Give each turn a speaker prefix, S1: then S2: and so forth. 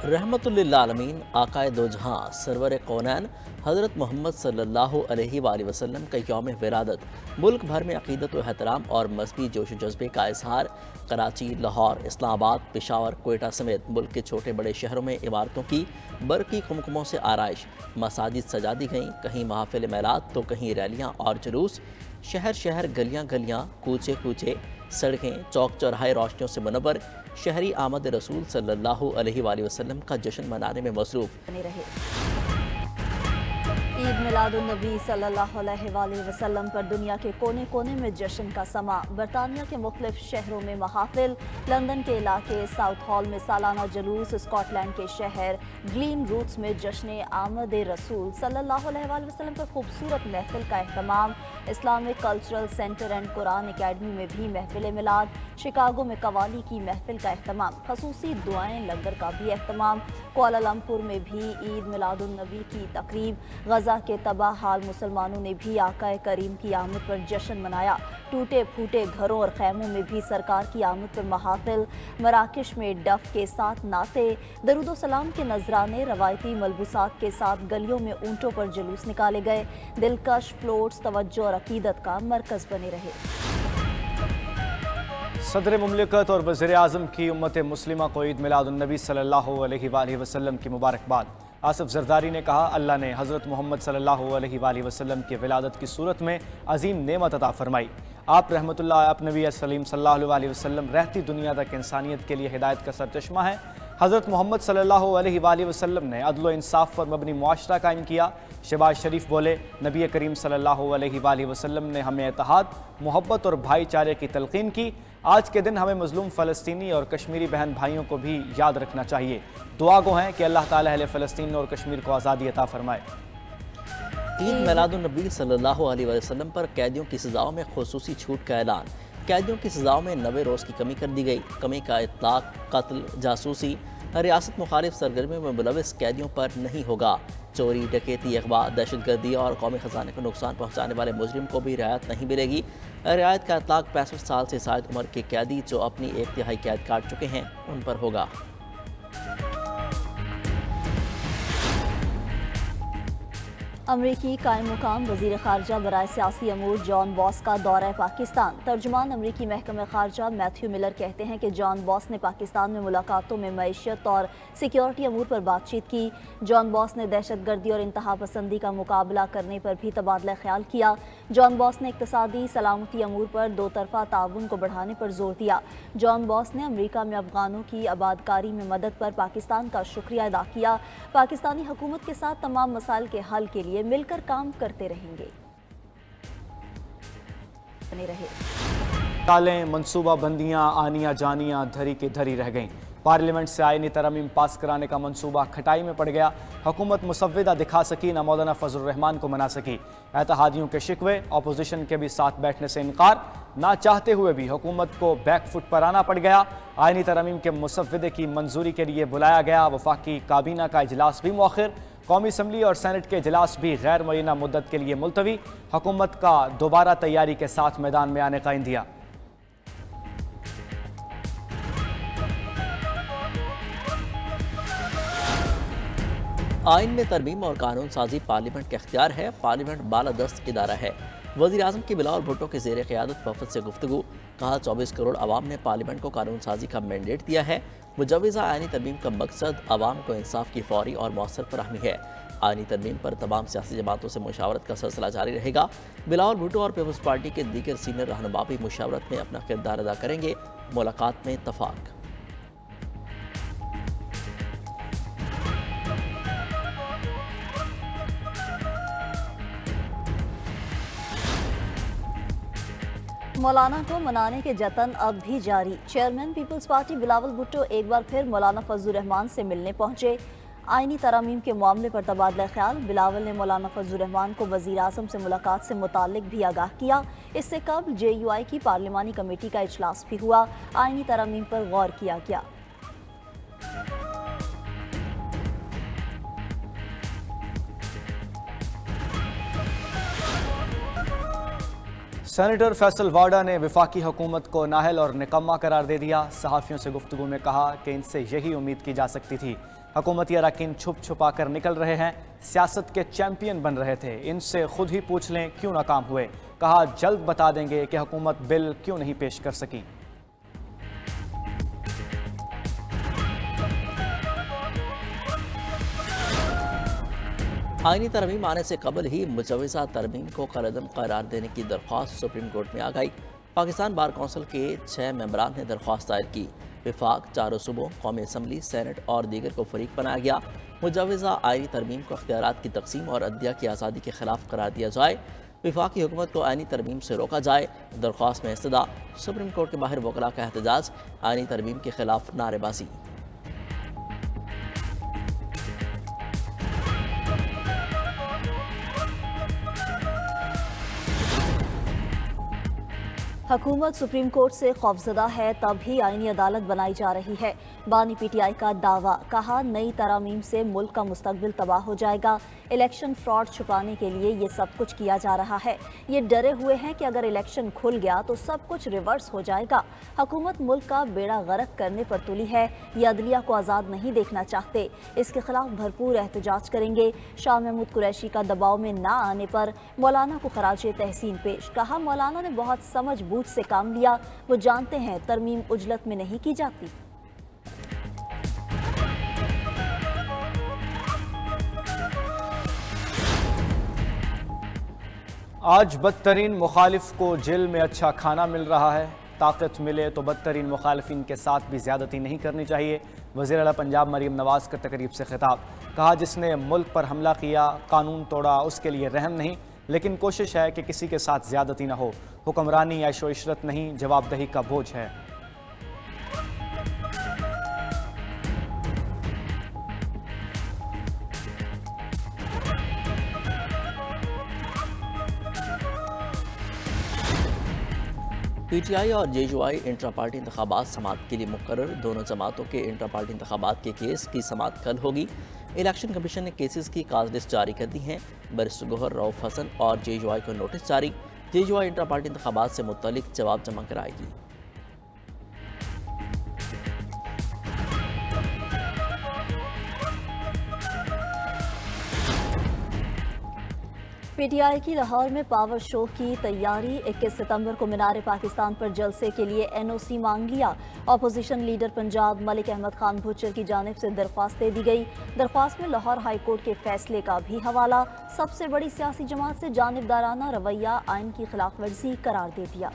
S1: रहमतुल्लिल आलमीन आकाए दो जहां सरवर कौनैन हज़रत मोहम्मद सल्लल्लाहु अलैहि वसल्लम का यौम विलादत मुल्क भर में अक़ीदत व एहतराम और मज़हबी जोश व जज्बे का इजहार। कराची, लाहौर, इस्लामाबाद, पेशावर, कोयटा समेत मुल्क के छोटे बड़े शहरों में इमारतों की बरकी कुमकुमों से आराइश, मसाजिद सजा दी गईं, कहीं महफिल मेलाद तो कहीं रैलियाँ और जुलूस। शहर शहर, गलियाँ गलियाँ, कूचे कूचे, सड़कें चौक चौराहे रोशनियों से मुनव्वर। शहरी आमद रसूल सल्लल्लाहु अलैहि वसल्लम का जश्न मनाने में मसरूफ़
S2: बने रहे। ईद मिलादुन्नबी सल्लल्लाहु अलैहि वसल्लम पर दुनिया के कोने कोने में जश्न का समा। बरतानिया के मुख्तलिफ शहरों में महाफिल, लंदन के इलाके साउथ हॉल में सालाना जुलूस, स्कॉटलैंड के शहर ग्लीन रूट्स में जश्न आमद रसूल सल्लल्लाहु अलैहि वसल्लम पर खूबसूरत महफिल का एहतमाम। Islamic Cultural Centre and Quran Academy में भी महफिल मिलाद। शिकागो में कवाली की महफिल का एहतमाम, खसूसी दुआएं लंगर का भी एहतमाम। कुआलालंपुर में भी ईद मिलादुन्नबी की तकरीब। गजा के तबाह हाल मुसलमानों ने भी आकाए करीम की आमद पर जश्न मनाया। टूटे फूटे घरों और खैमों में भी सरकार की आमद पर महाफिल। मराकश में डफ के साथ नाते, दरूदो सलाम के नजराने, रवायती मलबूसात के साथ गलियों में ऊंटों पर जुलूस निकाले गए। दिलकश फ्लोट्स तवज्जो और अकीदत का मरकज बने रहे।
S3: सदर मुमलिकत और वज़ीर आज़म की उम्मत मुस्लिमा को ईद मिलादुन्नबी सल्लल्लाहु अलैहि वसल्लम की मुबारकबाद। आसिफ जरदारी ने कहा, अल्लाह ने हज़रत मोहम्मद सल्लल्लाहु अलैहि वसल्लम की विलादत की सूरत में अजीम नेमत अता फरमाई। आप रहमतुल्लाह, आप नबी सलीम सल्लल्लाहु अलैहि वसल्लम रहती दुनिया तक इंसानियत के लिए हिदायत का सरचश्मा है। हज़रत मोहम्मद सल्लल्लाहु अलैहि वसल्लम ने अदल व इंसाफ पर मबनी मुआशरा कायम किया। शहबाज शरीफ बोले, नबी करीम सल्लल्लाहु अलैहि वसल्लम ने हमें इत्तेहाद, मोहब्बत और भाईचारे की तलकीन की। आज के दिन हमें मजलूम फ़लस्तीनी और कश्मीरी बहन भाइयों को भी याद रखना चाहिए। दुआ गो हैं कि अल्लाह ताला अहले फ़लस्तीन और कश्मीर को आज़ादी अता फरमाए।
S1: ईद मिलादुन्नबी सल्लल्लाहु अलैहि वसल्लम पर कैदियों की सज़ाओं में खुसूसी छूट का ऐलान। कैदियों की सज़ाओं में 90 रोज़ की कमी कर दी गई। कमी का इतलाक कत्ल, जासूसी, रियासत मुखालिफ सरगर्मियों में मुलविस कैदियों पर नहीं होगा। चोरी, डकैती, अगवा, दहशतगर्दी और कौमी ख़जाने को नुकसान पहुँचाने वाले मुजरिम को भी रियायत नहीं मिलेगी। रियायत का इतलाक 65 साल से ज़ायद उम्र के कैदी जो अपनी 1/3 कैद काट चुके हैं उन पर होगा।
S2: अमरीकी कायम मुकाम वज़ीर ख़ारजा बराए सियासी अमूर जॉन बॉस का दौरा पाकिस्तान। तर्जुमान अमरीकी महकमा ख़ारजा मैथ्यू मिलर कहते हैं कि जॉन बॉस ने पाकिस्तान में मुलाकातों में मईशत और सिक्योरिटी अमूर पर बातचीत की। जॉन बॉस ने दहशतगर्दी और इंतहा पसंदी का मुकाबला करने पर भी तबादला ख्याल किया। जॉन बॉस ने इक़्तिसादी सलामती अमूर पर दो तरफ़ा ताउन को बढ़ाने पर जोर दिया। जॉन बॉस ने अमरीका में अफ़गानों की आबादकारी में मदद पर पाकिस्तान का शुक्रिया अदा किया। पाकिस्तानी हुकूमत के साथ तमाम मसाइल के हल के लिए मिलकर काम करते रहेंगे। बने रहे।
S3: तालें, मनसूबा बंदियाँ आनियाँ जानियाँ धरी की धरी रह गईं। पार्लियामेंट से आईनी तरमीम पास कराने का मंसूबा खटाई में पड़ गया। हुकूमत मुसव्विदा दिखा सकी, न मौलाना फजलुर रहमान को मना सकी। एतहादियों के शिकवे, अपोजिशन के भी साथ बैठने से इनकार, ना चाहते हुए भी हुकूमत को बैकफुट पर आना पड़ गया। आईनी तरमीम के मुसव्विदे की मंजूरी के लिए बुलाया गया वफाकी काबीना का इजलास भी मौखिर। कौमी असम्बली और सेनेट के इजलास भी गैर मुअय्यना मुद्दत के लिए मुलतवी। हुकूमत का दोबारा तैयारी के साथ मैदान में आने का इंदिया।
S1: आइन में तरमीम और कानून साजी पार्लियामेंट का इख्तियार है। पार्लियामेंट बालादस्त इदारा है। वज़ीर आज़म की बिलावल भुट्टो के ज़ेर क़यादत वफ़द से गुफ्तगू। कहा, 24 करोड़ आवाम ने पार्लियामेंट को कानून साजी का मैंडेट दिया है। मुजव्वज़ा आइनी तरमीम का मकसद आवाम को इंसाफ की फौरी और मौसर फराहमी है। आइनी तरमीम पर तमाम सियासी जमातों से मुशावरत का सिलसिला जारी रहेगा। बिलावल भुट्टो और पीपल्स पार्टी के दीगर सीनियर रहनुमा भी मुशावरत में अपना किरदार अदा करेंगे। मुलाकात में इत्तफाक।
S2: मौलाना को मनाने के जतन अब भी जारी। Chairman peoples party Bilawal Bhutto एक बार फिर मौलाना फजलुर रहमान से मिलने पहुंचे। आइनी तरामीम के मामले पर तबादला ख्याल। बिलावल ने मौलाना फजलुर रहमान को वज़ीर आज़म से मुलाकात से मुताल्लिक भी आगाह किया। इससे कबल JUI की पार्लिमानी कमेटी का इजलास भी हुआ। आइनी तरामीम पर गौर किया गया।
S3: سینیٹر فیصل واڈا نے وفاقی حکومت کو نااہل اور نکمہ قرار دے دیا۔ صحافیوں سے گفتگو میں کہا کہ ان سے یہی امید کی جا سکتی تھی۔ حکومتی اراکین چھپ چھپا کر نکل رہے ہیں، سیاست کے چیمپئن بن رہے تھے، ان سے خود ہی پوچھ لیں کیوں ناکام ہوئے۔ کہا جلد بتا دیں گے کہ حکومت بل کیوں نہیں پیش کر سکی۔
S1: آئینی ترمیم آنے سے قبل ہی مجوزہ ترمیم کو کالعدم قرار دینے کی درخواست سپریم کورٹ میں آ گئی۔ پاکستان بار کونسل کے 6 ممبران نے درخواست دائر کی۔ وفاق، چاروں صوبوں، قومی اسمبلی، سینٹ اور دیگر کو فریق بنایا گیا۔ مجوزہ آئینی ترمیم کو اختیارات کی تقسیم اور عدلیہ کی آزادی کے خلاف قرار دیا جائے۔ وفاقی حکومت کو آئینی ترمیم سے روکا جائے۔ درخواست میں استدعا، سپریم کورٹ کے باہر وکلاء کا احتجاج، آئینی ترمیم کے خلاف نعرے بازی۔
S2: حکومت سپریم کورٹ سے خوفزدہ ہے، تب ہی آئینی عدالت بنائی جا رہی ہے۔ بانی پی ٹی آئی کا دعویٰ، کہا نئی ترامیم سے ملک کا مستقبل تباہ ہو جائے گا۔ الیکشن فراڈ چھپانے کے لیے یہ سب کچھ کیا جا رہا ہے۔ یہ ڈرے ہوئے ہیں کہ اگر الیکشن کھل گیا تو سب کچھ ریورس ہو جائے گا۔ حکومت ملک کا بیڑا غرق کرنے پر تلی ہے، یہ عدلیہ کو آزاد نہیں دیکھنا چاہتے۔ اس کے خلاف بھرپور احتجاج کریں گے۔ شاہ محمود قریشی کا دباؤ میں نہ آنے پر مولانا کو خراج تحسین پیش، کہا مولانا نے بہت سمجھ بوجھ سے کام لیا، وہ جانتے ہیں ترمیم عجلت میں نہیں کی جاتی۔
S3: آج بدترین مخالف کو جیل میں اچھا کھانا مل رہا ہے۔ طاقت ملے تو بدترین مخالفین کے ساتھ بھی زیادتی نہیں کرنی چاہیے۔ وزیر اعلیٰ پنجاب مریم نواز کا تقریب سے خطاب، کہا جس نے ملک پر حملہ کیا، قانون توڑا، اس کے لیے رحم نہیں، لیکن کوشش ہے کہ کسی کے ساتھ زیادتی نہ ہو۔ حکمرانی عیش و عشرت نہیں، جواب دہی کا بوجھ ہے۔
S1: پی ٹی آئی اور جے یو آئی انٹرا پارٹی انتخابات سماعت کے لیے مقرر۔ دونوں جماعتوں کے انٹرا پارٹی انتخابات کے کیس کی سماعت کل ہوگی۔ الیکشن کمیشن نے کیسز کی کاز لسٹ جاری کر دی ہیں۔ بیرسٹر گوہر رؤف حسن اور جے یو آئی کو نوٹس جاری۔ جے یو آئی انٹرا پارٹی انتخابات سے متعلق جواب جمع کرائے گی۔
S2: پی ٹی آئی کی لاہور میں پاور شو کی تیاری، 21 ستمبر کو مینار پاکستان پر جلسے کے لیے این او سی مانگ لیا۔ اپوزیشن لیڈر پنجاب ملک احمد خان بھچر کی جانب سے درخواست دے دی گئی۔ درخواست میں لاہور ہائی کورٹ کے فیصلے کا بھی حوالہ، سب سے بڑی سیاسی جماعت سے جانبدارانہ رویہ آئین کی خلاف ورزی قرار دے دیا۔